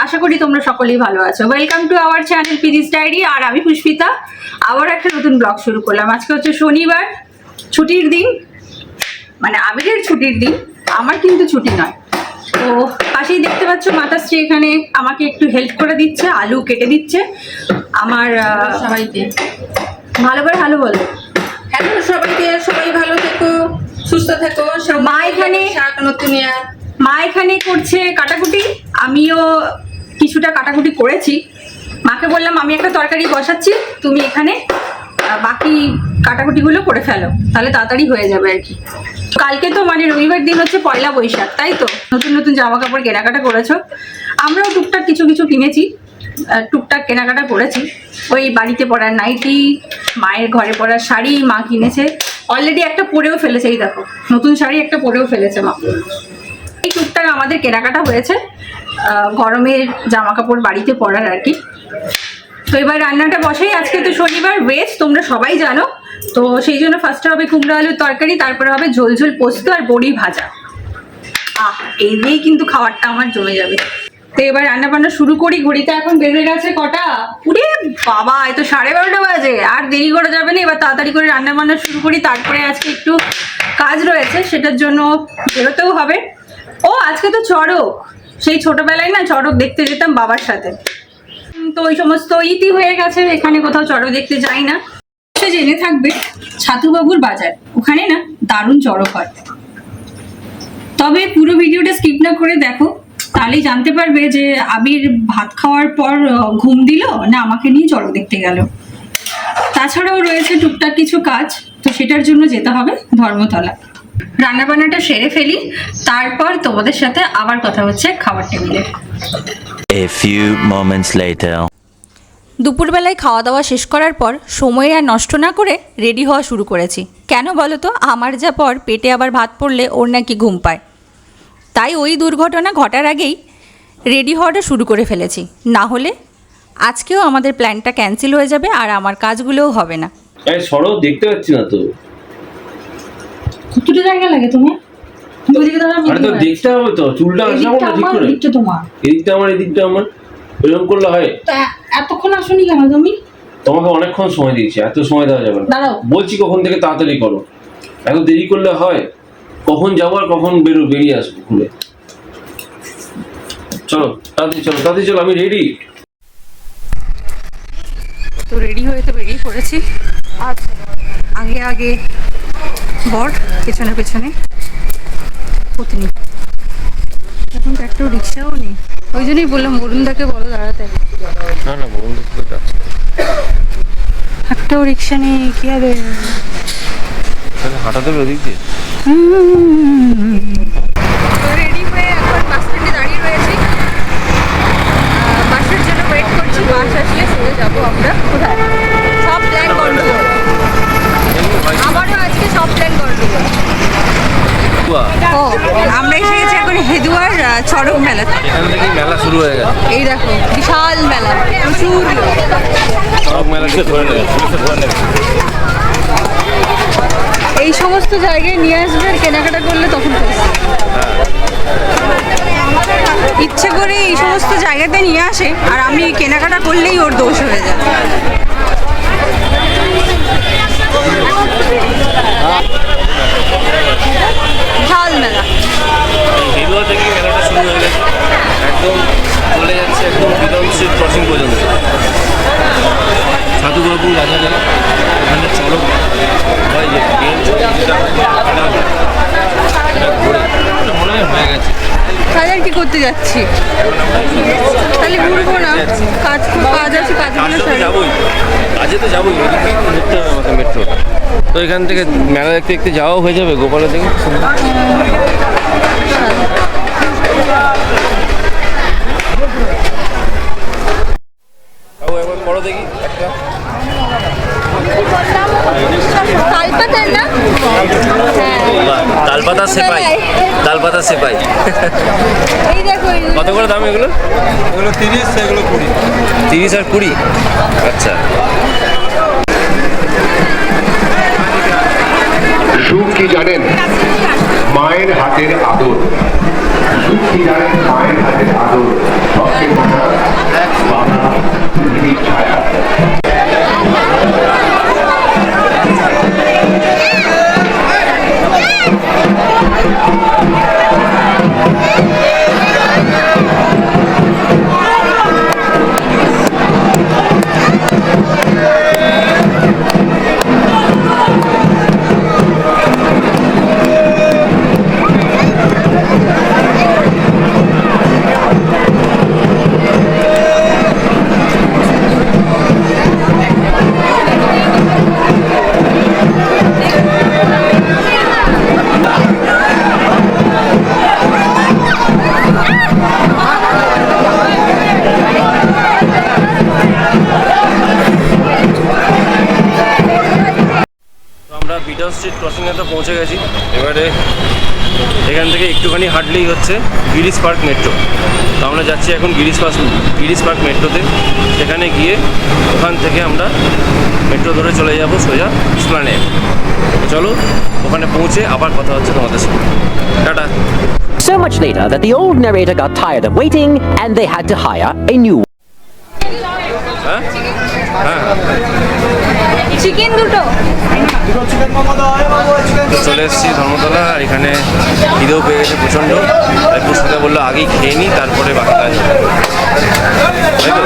আশা করি তোমরা সকলেই ভালো আছো। ওয়েলকাম টু আওয়ার চ্যানেল পিজিস ডায়েরি। আর আমি পুষ্পিতা আবার একটা নতুন ব্লগ শুরু করলাম। আজকে হচ্ছে শনিবার, ছুটির দিন, মানে আবিরের ছুটির দিন, আমার কিন্তু ছুটি নয়। তো পাশেই দেখতে পাচ্ছ মাতাশ্রী এখানে আমাকে একটু হেল্প করে দিচ্ছে, আলু কেটে দিচ্ছে। আমার সবাইকে ভালো করে ভালো বলো। হ্যালো সবাইকে, সবাই ভালো থেকো, সুস্থ থেকো। মা এখানে শাক নতুন মা এখানে করছে কাটাকুটি, আমিও কিছুটা কাটাকুটি করেছি। মাকে বললাম আমি একটা তরকারি বসাচ্ছি, তুমি এখানে বাকি কাটাকুটিগুলো করে ফেলো, তাহলে তাড়াতাড়ি হয়ে যাবে আর কি। কালকে তো মানে রবিবার দিন হচ্ছে পয়লা বৈশাখ, তাই তো নতুন নতুন জামা কাপড় কেনাকাটা করেছো। আমরাও টুকটাক কিছু কিছু কিনেছি, টুকটাক কেনাকাটা করেছি। ওই বাড়িতে পরার নাইটি, মায়ের ঘরে পরার শাড়ি মা কিনেছে, অলরেডি একটা পরেও ফেলেছে। এই দেখো নতুন শাড়ি একটা পরেও ফেলেছে মা। এই টুকটাক আমাদের কেনাকাটা হয়েছে গরমের জামা কাপড় বাড়িতে পরার আর কি। তো এবার রান্নাটা বসাই। আজকে তো শনিবার, ভেজ তোমরা সবাই জানো। তো সেই জন্য ফার্স্টে হবে কুমড়ো আলুর তরকারি, তারপরে হবে ঝোল ঝোল পোস্ত আর বড়ি ভাজা। এই দিয়েই কিন্তু খাবারটা আমার জমে যাবে। তো এবার রান্না বান্না শুরু করি। ঘড়িতে এখন বেজে গেছে কটা, উরে বাবা, এই তো 12:30 বাজে। আর দেরি করা যাবে না, এবার তাড়াতাড়ি করে রান্না বান্না শুরু করি। তারপরে আজকে একটু কাজ রয়েছে, সেটার জন্য বেরোতেও হবে। ও আজকে তো চড়ক, সেই ছোটবেলায় না চড়ক দেখতে যেতাম বাবার সাথে। তো ওই সমস্ত ইতি হয়ে গেছে, এখানে কোথাও চড়ক দেখতে যাই না। সে জেনে থাকবে ছাতুবাবুর বাজার, ওখানে না দারুণ চড়ক হয়। তবে পুরো ভিডিওটা স্কিপ না করে দেখো, তাহলেই জানতে পারবে যে আবির ভাত খাওয়ার পর ঘুম দিল না আমাকে নিয়ে চড়ক দেখতে গেল। তাছাড়াও রয়েছে টুকটাক কিছু কাজ, তো সেটার জন্য যেতে হবে ধর্মতলা। রান্নাবান্নাটা সেরে ফেলি, তারপর তোমাদের সাথে আবার কথা হচ্ছে খাবার টেবিলে। A few moments later. দুপুরবেলায় খাওয়া দাওয়া শেষ করার পর সময় আর নষ্ট না করে রেডি হওয়া শুরু করেছি। কেন বলো তো, আমার যা পর পেটে আবার ভাত পড়লে ওর নাকি ঘুম পায়। তাই ওই দুর্ঘটনা ঘটার আগেই রেডি হওয়াটা শুরু করে ফেলেছি, না হলে আজকেও আমাদের প্ল্যানটা ক্যান্সেল হয়ে যাবে আর আমার কাজগুলোও হবে না। এই সরো, দেখতে পাচ্ছি না তো। কতটা জায়গা লাগে তোমার? আরে তো দেখতে হবে তো, চুলটা আসাবো না ঠিক করে। এদিকটা আমার, এদিকটা আমার, এরকম করলে হয়? এতক্ষণ আসনি কেন তুমি? তোমাকে অনেকক্ষণ সময় দিয়েছি, এত সময় দেওয়া যাবে না। দাঁড়াও, বলছি কখন থেকে তাড়াতাড়ি করো, এত দেরি করলে হয়? কখন যাবো আর কখন বেরিয়ে আসবো খুলে। চলো তাড়াতাড়ি, চলো তাড়াতাড়ি, চলো আমি রেডি। তো রেডি হয়ে তো বেরিয়ে পড়েছি। আগে আগে বর, পেছনে পেছনে পত্নী। এখন তো একটাও রিক্সাও নেই, ওই জন্যই বললাম বরুণদাকে বলো দাঁড়াতে। না না, বলুন তো, একটাও রিক্সা নেই, কি হবে? হাঁটাতে হবে ওদিক দিয়ে। রেডি হয়ে এখন বাস স্ট্যান্ডে দাঁড়িয়ে রয়েছি, বাসের জন্য ওয়েট করছি। বাস আসলে চলে যাবো আমরা কোথায়। সব প্ল্যান গন্ডগোল, আমারও আজকে সব প্ল্যান গন্ডগোল। ও আমরা এসে গেছি এখন হেদুয়ার চড়ক মেলা। এখান থেকেই মেলা শুরু হয়ে গেছে। এই দেখো বিশাল মেলা, প্রচুর লোক। চড়ক মেলাকে ধরে নেবে, এই সমস্ত জায়গায় নিয়ে আসবে আর কেনাকাটা করলে তখন ইচ্ছে করে এই সমস্ত জায়গাতে নিয়ে আসে, আর আমি কেনাকাটা করলেই ওর দোষ হয়ে যায়। বিশাল মেলা, হেদুয়া থেকে মেলাটা শুরু হয়ে গেছে, একদম চলে যাচ্ছে একদম বিধানসভা ক্রসিং পর্যন্ত। ছাতুবাবু বাজারে ওখানে চড়ক হয় যে মনে হয় হয়ে গেছে। তাহলে আর কি করতে যাচ্ছি, তাহলে ঘুরবো না? কাজ আছে, কাজগুলো যাবোই, কাজে তো যাবোই, ওদিকে ঘুরতে হবে আমাকে মেট্রো। তো এখান থেকে মেলা দেখতে দেখতে যাওয়াও হয়ে যাবে গোপালের দিকে। একবার করো দেখি একটা। তালপাতার না? তালপাতা সেপাই, তালপাতা সেপাই। এই দেখো কত করে দাম এগুলো? এগুলো 30, এগুলো 20। 30 আর 20, আচ্ছা। সুখ কি জানেন? মায়ের হাতের আদর। সুখ কি জানেন? মায়ের হাতের আদর। মাধব স্ট্রিট ক্রসিংয়ে তো পৌঁছে গেছি। এবারে এখান থেকে একটুখানি হাঁটলেই হচ্ছে গিরিশ পার্ক মেট্রো। তো আমরা যাচ্ছি এখন গিরিশ পার্ক মেট্রোতে। সেখানে গিয়ে ওখান থেকে আমরা মেট্রো ধরে চলে যাব সোজা এসপ্ল্যানেড। চলো ওখানে পৌঁছে আবার কথা হচ্ছে তোমাদের সাথে। Tata. So much later that the old narrator got tired of waiting and they had to hire a new one. হ্যাঁ হ্যাঁ চিকেন দুটো। চলে এসেছি ধর্মতলা। আর এখানে খিদেও পেয়ে গেছে প্রচণ্ড। তাই পুষ্পিতা বললো আগেই খেয়ে নিই, তারপরে বাকি কাজ হবে। তাই তো?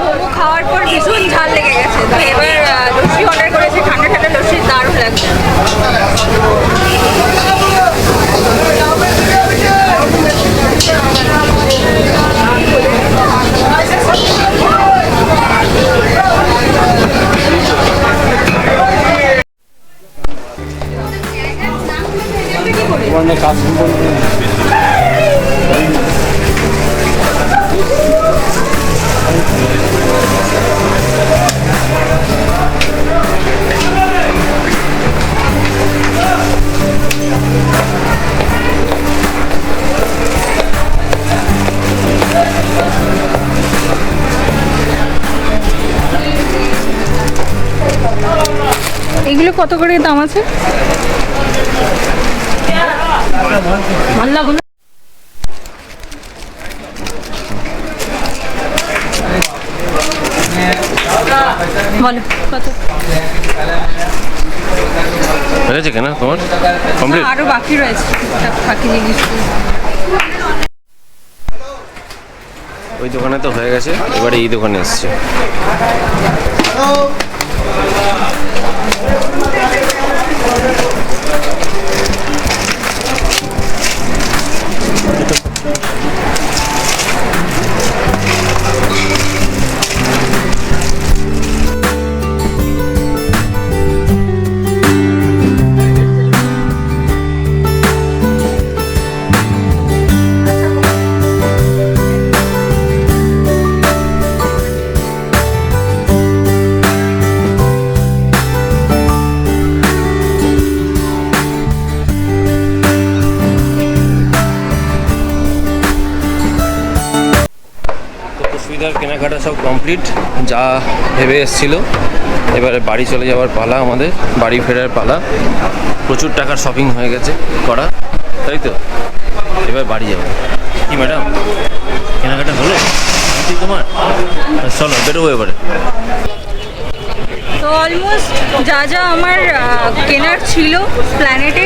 মোমো খাওয়ার পর ভীষণ ঝাল লেগে গেছে, তো এবার লস্যি অর্ডার করেছি। ঠান্ডা ঠান্ডা লস্যি দারুণ লাগছে। এগুলো কত করে দাম আছে? বলো কত? হয়েছে কেনা তোমার কমপ্লিট? আরো বাকি রয়েছে বাকি জিনিস। ওই দোকানে তো হয়ে গেছে, এবারে এই দোকানে এসছে। পুষ্পিতার কেনাকাটা সব কমপ্লিট, যা ভেবে এসেছিল। এবারে বাড়ি চলে যাওয়ার পালা, আমাদের বাড়ি ফেরার পালা। প্রচুর টাকার শপিং হয়ে গেছে করা, তাই তো? এবার বাড়ি যাবো। কি ম্যাডাম কেনাকাটা হলো তোমার? চলো বেরোবো এবারে। তো অলমোস্ট যা যা আমার কেনার ছিল প্ল্যানেটে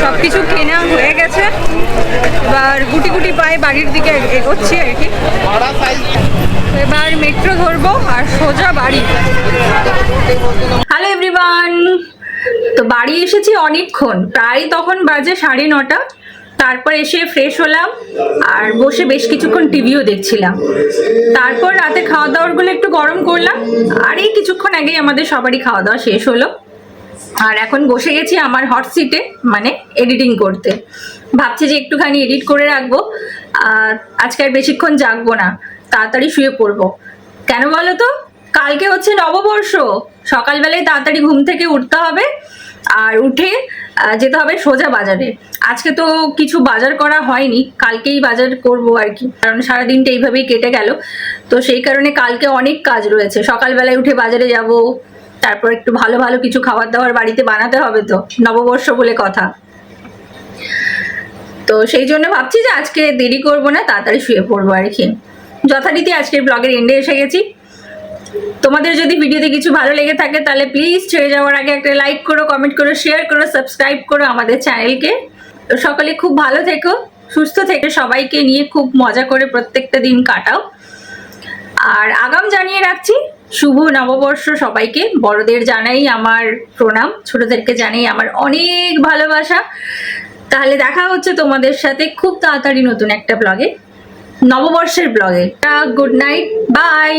সব কিছু কেনা হয়ে গেছে। এবার গুটি গুটি পায়ে বাড়ির দিকে এগোচ্ছি আর কি। এবার মেট্রো ধরবো আর সোজা বাড়ি। হ্যালো এভরিওয়ান, তো বাড়ি এসেছি অনেকক্ষণ, প্রায় তখন বাজে 9:30। তারপর এসে ফ্রেশ হলাম আর বসে বেশ কিছুক্ষণ টিভিও দেখছিলাম। তারপর রাতে খাওয়া দাওয়ারগুলো একটু গরম করলাম। আর এই কিছুক্ষণ আগেই আমাদের সবারই খাওয়া দাওয়া শেষ হলো। আর এখন বসে গেছি আমার হট সিটে, মানে এডিটিং করতে। ভাবছি যে একটুখানি এডিট করে রাখবো। আজকে আর বেশিক্ষণ জাগবো না, তাড়াতাড়ি শুয়ে পড়বো। কেন বলো তো? কালকে হচ্ছে নববর্ষ, সকালবেলায় তাড়াতাড়ি ঘুম থেকে উঠতে হবে আর উঠে যেতে হবে সোজা বাজারে। আজকে তো কিছু বাজার করা হয়নি, কালকেই বাজার করব আর কি, কারণ সারাদিনটা এইভাবেই কেটে গেল। তো সেই কারণে কালকে অনেক কাজ রয়েছে। সকালবেলায় উঠে বাজারে যাব, তারপর একটু ভালো ভালো কিছু খাবার দাবার বাড়িতে বানাতে হবে, তো নববর্ষ বলে কথা। তো সেই জন্য ভাবছি যে আজকে দেরি করব না, তাড়াতাড়ি শুয়ে পড়বো আর কি। যথারীতি আজকের ব্লগের এন্ডে এসে গেছি। তোমাদের যদি ভিডিওতে কিছু ভালো লেগে থাকে তাহলে প্লিজ ছেড়ে যাওয়ার আগে একটা লাইক করো, কমেন্ট করো, শেয়ার করো, সাবস্ক্রাইব করো আমাদের চ্যানেলকে। তো সকলে খুব ভালো থেকো, সুস্থ থেকে সবাইকে নিয়ে খুব মজা করে প্রত্যেকটা দিন কাটাও। আর আগাম জানিয়ে রাখছি শুভ নববর্ষ সবাইকে। বড়দের জানাই আমার প্রণাম, ছোটদেরকে জানাই আমার অনেক ভালোবাসা। তাহলে দেখা হচ্ছে তোমাদের সাথে খুব তাড়াতাড়ি নতুন একটা ব্লগে, নববর্ষের ব্লগে। Good night, by.